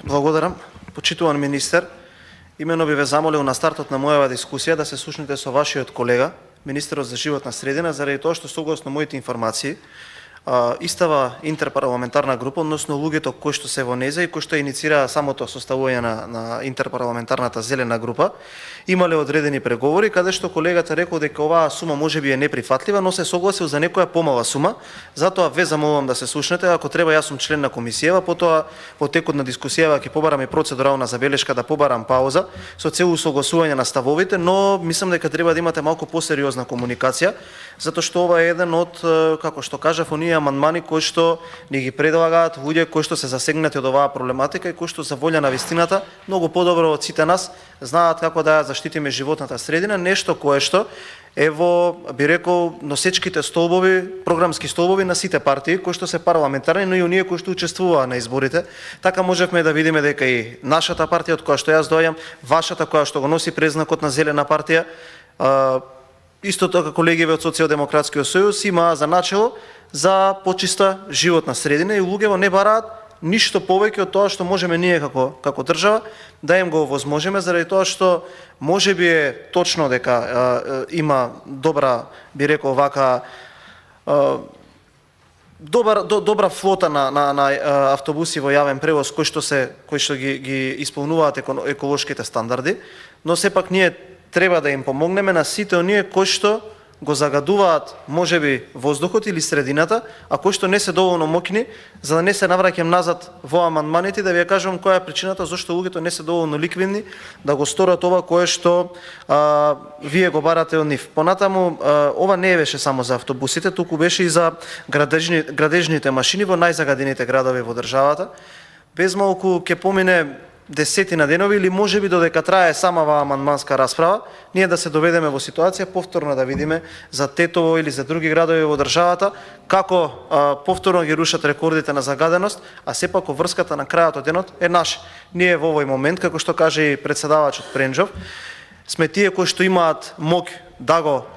Благодарам. Почитуван министер, имено би ве замолил на стартот на мојава дискусија да се слушнете со вашиот колега, министерот за животна средина, заради тоа што согласно моите информации, истава интерпарламентарна група, односно луѓето кои што се во неја и кои што иницираа самото составување на интерпарламентарната зелена група, имале одредени преговори, каде што колегата рекол дека оваа сума можеби е неприфатлива, но се согласил за некоја помала сума. Затоа ве замолувам да се слушнете, ако треба јас сум член на комисијава, потоа во текот на дискусијава ќе побарам и процедурална забелешка да побарам пауза со цел усогласување на ставовите, но мислам дека треба да имате малку посериозна комуникација, затоа што ова е еден од, како што кажав, оние амандмани кои што ни ги предлагаат луѓе кои што се засегнати од оваа проблематика и кои што за волја на вистината многу подобро од сите нас знаат како да ја заштитиме животната средина, нешто кое што е во, би рекол, носечките столбови, програмски столбови на сите партии кои што се парламентарни, но и оние кои што учествуваа на изборите. Така можевме да видиме дека и нашата партија, од која што јас доаѓам, вашата која што го носи презнакот на зелена партија, исто така колегиве од Социјалдемократскиот сојуз имаа за начело за почиста животна средина и луѓето не бараат ништо повеќе од тоа што можеме ние како држава да им го овозможиме, заради тоа што можеби е точно дека има добра, би рекол вака, добра флота на автобуси во јавен превоз кои што ги исполнуваат еколошките стандарди, но сепак ние треба да им помогнеме на сите оние кои што го загадуваат можеби воздухот или средината, а кои што не се доволно моќни, за да не се навраќам назад во амандманите, да ви ја кажам која е причината зашто луѓето не се доволно ликвидни да го сторат ова кое што вие го барате од нив. Понатаму, ова не беше само за автобусите, туку беше и за градежните машини во најзагадените градови во државата. Без малку ќе помине десетина денови или можеби додека трае самава амандманска расправа, ние да се доведеме во ситуација повторно да видиме за Тетово или за други градови во државата како повторно ги рушат рекордите на загаденост, а сепак врската на крајот од денот е наша. Ние во овој момент, како што каже и председавачот Пренџов, сме тие кои што имаат моќ да го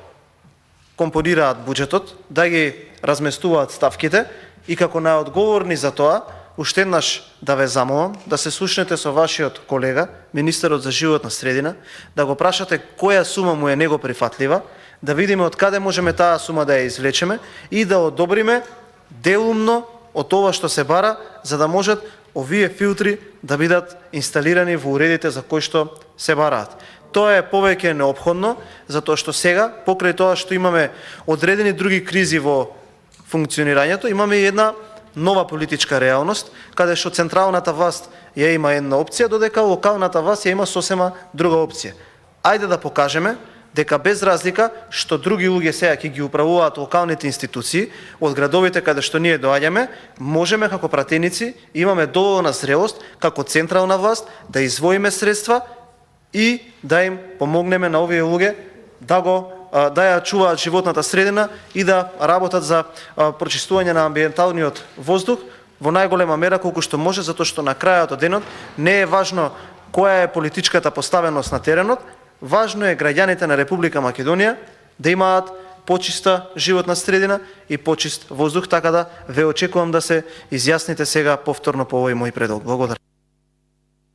компонираат буџетот, да ги разместуваат ставките и како најодговорни за тоа, уште еднаш да ве замолам да се слушнете со вашиот колега, министерот за животна средина, да го прашате која сума му е него прифатлива, да видиме од каде можеме таа сума да ја извлечеме и да одобриме делумно од ова што се бара, за да можат овие филтри да бидат инсталирани во уредите за кои што се бараат. Тоа е повеќе неопходно, затоа што сега, покрај тоа што имаме одредени други кризи во функционирањето, имаме и една нова политичка реалност, каде што централната власт ја има една опција, додека локалната власт ја има сосема друга опција. Ајде да покажеме дека без разлика што други луѓе сега ќе ги управуваат локалните институции од градовите каде што ние доаѓаме, можеме како пратеници, имаме доволна зрелост како централна власт да издвоиме средства и да им помогнеме на овие луѓе да ја чуваат животната средина и да работат за прочистување на амбиенталниот воздух во најголема мера колку што може, затоа што на крајот од денот не е важно која е политичката поставеност на теренот, важно е граѓаните на Република Македонија да имаат почиста животна средина и почист воздух, така да ве очекувам да се изјасните сега повторно по овој мој предлог. Благодарам.